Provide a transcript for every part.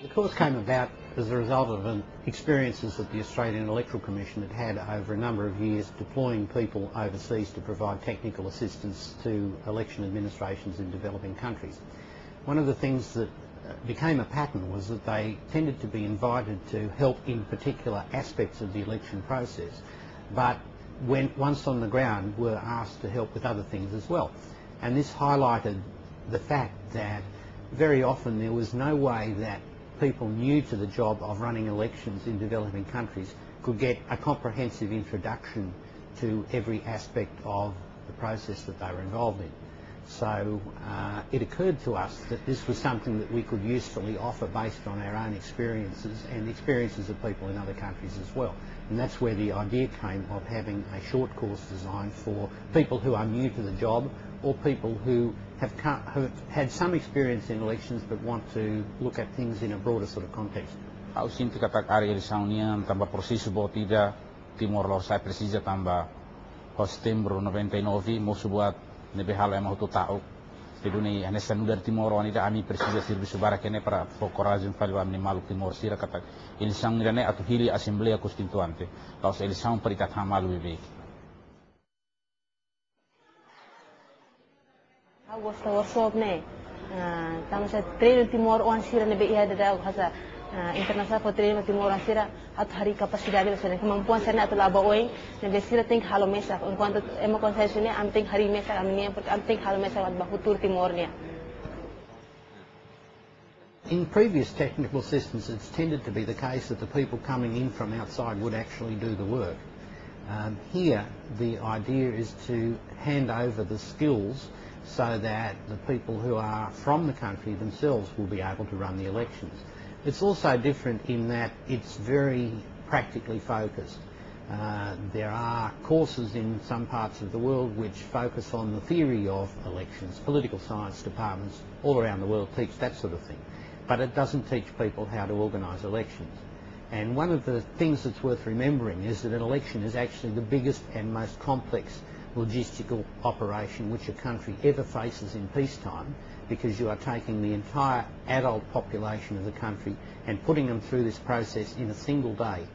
The course came about as a result of experiences that the Australian Electoral Commission had over a number of years deploying people overseas to provide technical assistance to election administrations in developing countries. One of the things that became a pattern was that they tended to be invited to help in particular aspects of the election process, but once on the ground were asked to help with other things as well. And this highlighted the fact that very often there was no way that people new to the job of running elections in developing countries could get a comprehensive introduction to every aspect of the process that they were involved in. So it occurred to us that this was something that we could usefully offer based on our own experiences and experiences of people in other countries as well. And that's where the idea came of having a short course designed for people who are new to the job or people who have had some experience in elections but want to look at things in a broader sort of context. Au sinto katak ari eleição tamba processo botida Timor sai precisa tamba setembro 99 mo subuat nebe halo ema hoto tau peduni anessa nudar Timor anida ami precisa serviço barakene para coragem falho amni malu Timor sira katak eleição nirane atu hili assembleia constituante laos eleição peritat hamalu bebe. workshop ne tama sa train Timor on sira ne be iya dada hasa international for train Timor on sira at hari kapasidade sa kemampuan sana atau laba oing ne be sira think halo mesa enquanto emo concession ne am think hari mesa am ne porque am think halo mesa wat bahutur Timor ne. In previous technical systems, it's tended to be the case that the people coming in from outside would actually do the work. Here, the idea is to hand over the skills so that the people who are from the country themselves will be able to run the elections. It's also different in that it's very practically focused. There are courses in some parts of the world which focus on the theory of elections. Political science departments all around the world teach that sort of thing, but it doesn't teach people how to organise elections. And one of the things that's worth remembering is that an election is actually the biggest and most complex logistical operation which a country ever faces in peacetime, because you are taking the entire adult population of the country and putting them through this process in a single day.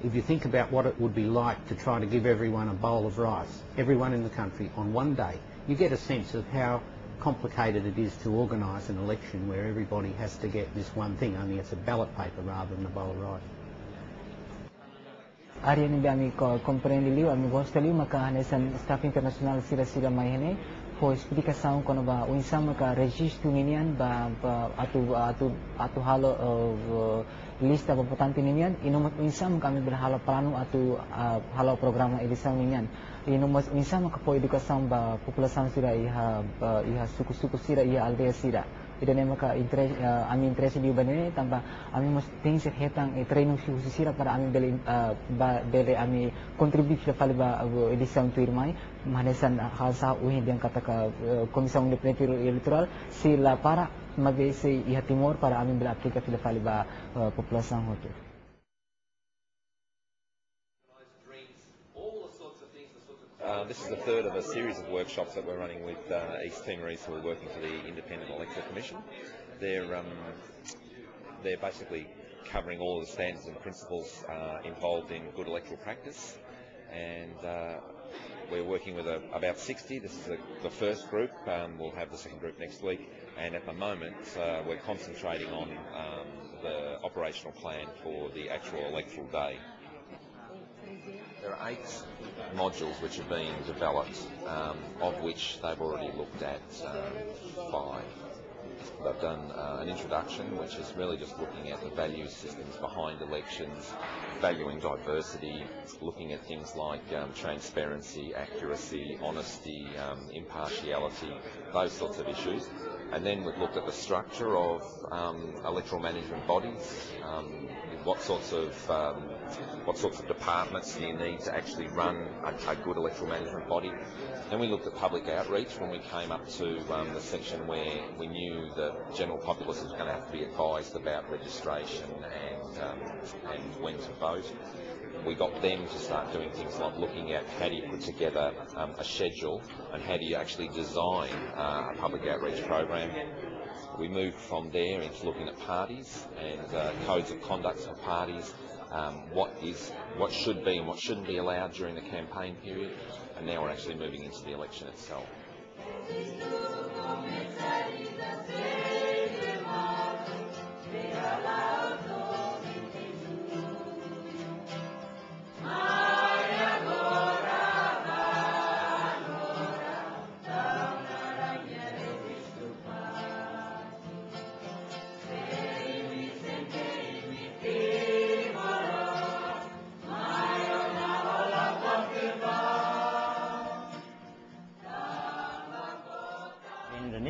If you think about what it would be like to try to give everyone a bowl of rice, everyone in the country on one day, you get a sense of how complicated it is to organise an election where everybody has to get this one thing, only it's a ballot paper rather than a bowl of rice. Hari ini kami komprendi liu, kami gosta liu maka hanesan staff internasional sira mai hene, po explicação quando ba unsam maka registro ninian ba atu halo lista importante ninian, inomot unsam kami berhalo plano atu halo programa eleição ninian, inomot unsam maka po educação ba população sira iha suku sira iha aldeia sira. Idane maka ami interesse liu bane tamba ami mos ting se hetang training si sira para ami bele ami contribute fale ba eleição tu irmai manesan hal sa uhin yang kata ka komissão independente eleitoral sila para magese iha Timor para ami bela aplica fale ba população hotu. This is the third of a series of workshops that we're running with East Timorese who are working for the Independent Electoral Commission. They're basically covering all of the standards and principles involved in good electoral practice, and we're working with about 60. This is the first group. We'll have the second group next week, and at the moment we're concentrating on the operational plan for the actual electoral day. There are 8 modules which are being developed, of which they've already looked at 5. They've done an introduction, which is really just looking at the value systems behind elections, valuing diversity, looking at things like transparency, accuracy, honesty, impartiality, those sorts of issues. And then we've looked at the structure of electoral management bodies, what sorts of departments do you need to actually run a good electoral management body. Then we looked at public outreach when we came up to the section where we knew the general populace was going to have to be advised about registration and when to vote. We got them to start doing things like looking at how do you put together a schedule and how do you actually design a public outreach program. We moved from there into looking at parties and codes of conduct for parties, what should be and what shouldn't be allowed during the campaign period, and now we're actually moving into the election itself.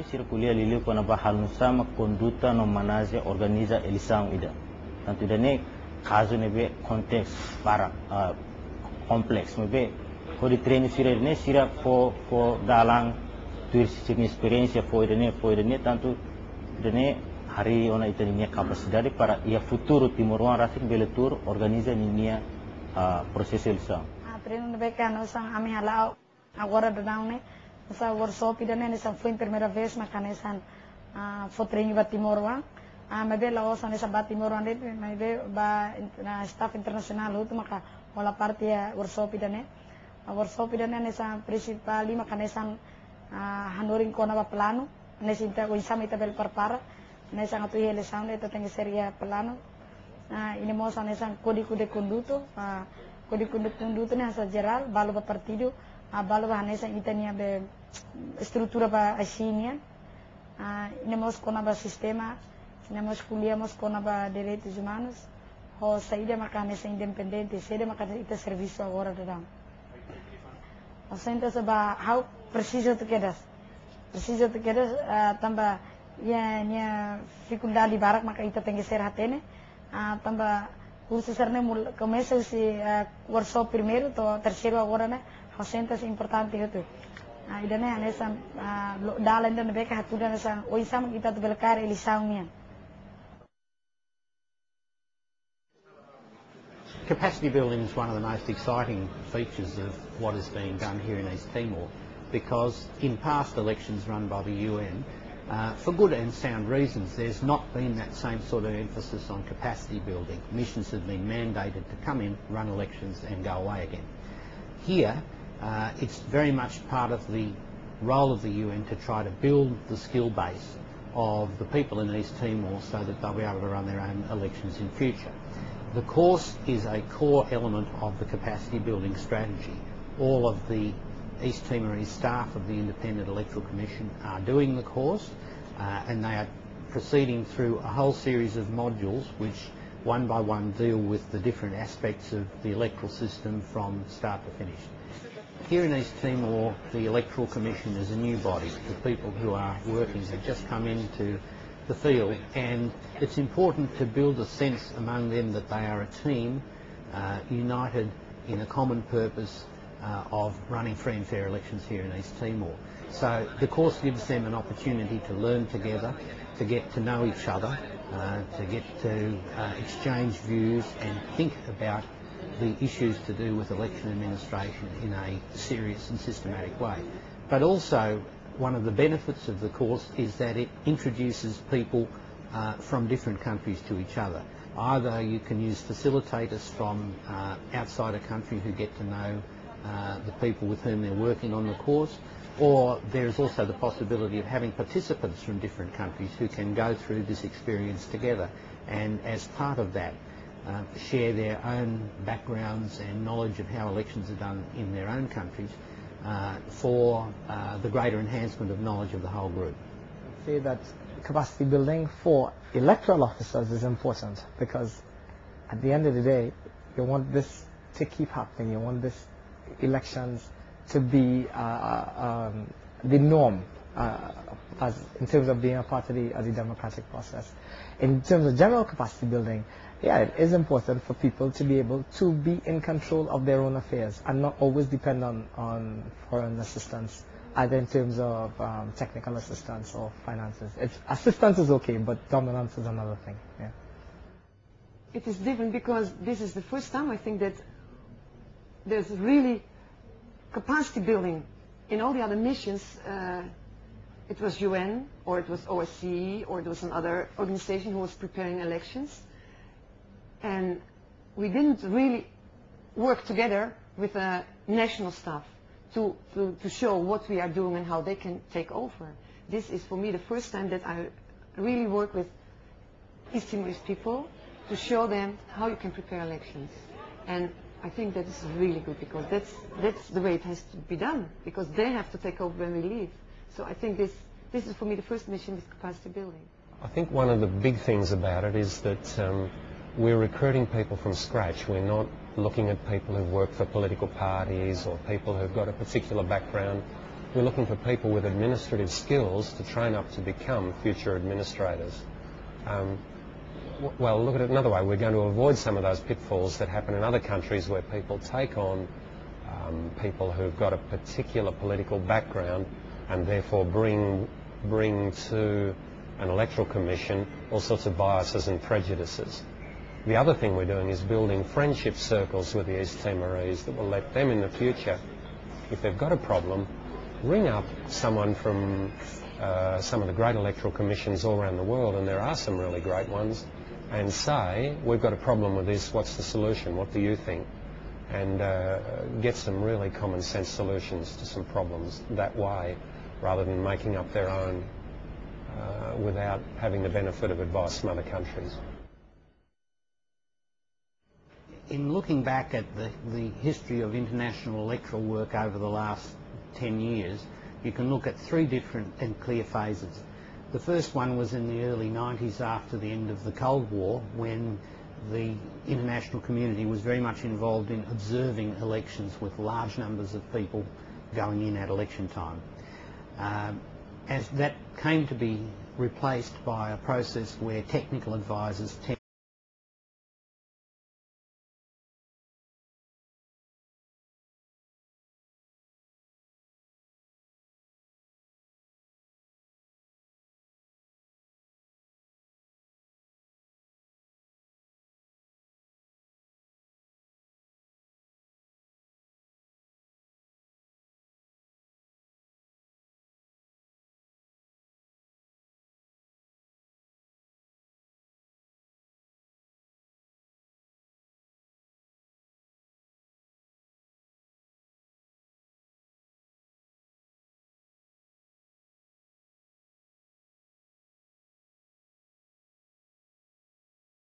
Circulia liliu kona bahal nusama conduta no manage organiza elisão ida. Tanto idane caso nebe konteks para kompleks nebe kodi treino sira sira fo dalang tuir sini experiência fo idane tanto idane hari ona itania capacidade para ia futuro Timoruan Rafik beletur organiza ninia proses elisão. Treino nebe kan usang ami halau agora dadang ne essa workshop idane nessa foi a primeira vez mas canesan foi treino ba Timor mas be lao sa nessa ba Timor ande mas be ba na staff internasional itu maka wala parte workshop idane nessa principal maka canesan hanoring kona ba plano nessa inta o insama ita bel parpara nessa ngatu hele sound itu tengi seria plano ini mo sa nessa kode conduto nessa geral balo ba partido balo ba nessa itania be estrutura ba asinia nemos kona ba sistema nemos kuliamos kona ba direitos humanos ho saída maka nessa independente saída maka ita serviço agora dadang o senta ba how preciso tu quedas tamba nya dificuldade barak maka ita tem que ser hatene tamba curso serne começa esse workshop primeiro to terceiro agora né o senta é importante itu idane nessa dalan dan beka hatudan nessa o isam kita tu belkar elisaunya. Capacity building is one of the most exciting features of what is being done here in East Timor, because in past elections run by the UN, for good and sound reasons, there's not been that same sort of emphasis on capacity building. Missions have been mandated to come in, run elections and go away again. Here, it's very much part of the role of the UN to try to build the skill base of the people in East Timor so that they'll be able to run their own elections in future. The course is a core element of the capacity building strategy. All of the East Timorese staff of the Independent Electoral Commission are doing the course and they are proceeding through a whole series of modules which one by one deal with the different aspects of the electoral system from start to finish. Here in East Timor, the Electoral Commission is a new body. The people who are working have just come into the field, and it's important to build a sense among them that they are a team united in a common purpose of running free and fair elections here in East Timor. So the course gives them an opportunity to learn together, to get to know each other, to get to exchange views and think about the issues to do with election administration in a serious and systematic way. But also, one of the benefits of the course is that it introduces people from different countries to each other. Either you can use facilitators from outside a country who get to know the people with whom they're working on the course, or there is also the possibility of having participants from different countries who can go through this experience together and as part of that share their own backgrounds and knowledge of how elections are done in their own countries for the greater enhancement of knowledge of the whole group. I say that capacity building for electoral officers is important because at the end of the day, you want this to keep happening. You want this elections to be the norm in terms of being a part of the democratic process. In terms of general capacity building, yeah, it is important for people to be able to be in control of their own affairs and not always depend on foreign assistance, either in terms of technical assistance or finances. Assistance is okay, but dominance is another thing. Yeah. It is different because this is the first time I think that there's really capacity building. In all the other missions, it was UN, or it was OSCE, or it was another organization who was preparing elections. And we didn't really work together with the national staff to show what we are doing and how they can take over. This is for me the first time that I really work with East Timorese people to show them how you can prepare elections. And I think that is really good because that's the way it has to be done, because they have to take over when we leave. So I think this is for me the first mission with capacity building. I think one of the big things about it is that we're recruiting people from scratch. We're not looking at people who've worked for political parties or people who've got a particular background. We're looking for people with administrative skills to train up to become future administrators. Well, look at it another way. We're going to avoid some of those pitfalls that happen in other countries where people take on people who've got a particular political background and therefore bring to an electoral commission all sorts of biases and prejudices. The other thing we're doing is building friendship circles with the East Timorese that will let them in the future, if they've got a problem, ring up someone from some of the great electoral commissions all around the world, and there are some really great ones, and say, we've got a problem with this, what's the solution, what do you think? And get some really common sense solutions to some problems that way, rather than making up their own without having the benefit of advice from other countries. In looking back at the history of international electoral work over the last 10 years, you can look at three different and clear phases. The first one was in the early 90s after the end of the Cold War, when the international community was very much involved in observing elections with large numbers of people going in at election time. As that came to be replaced by a process where technical advisors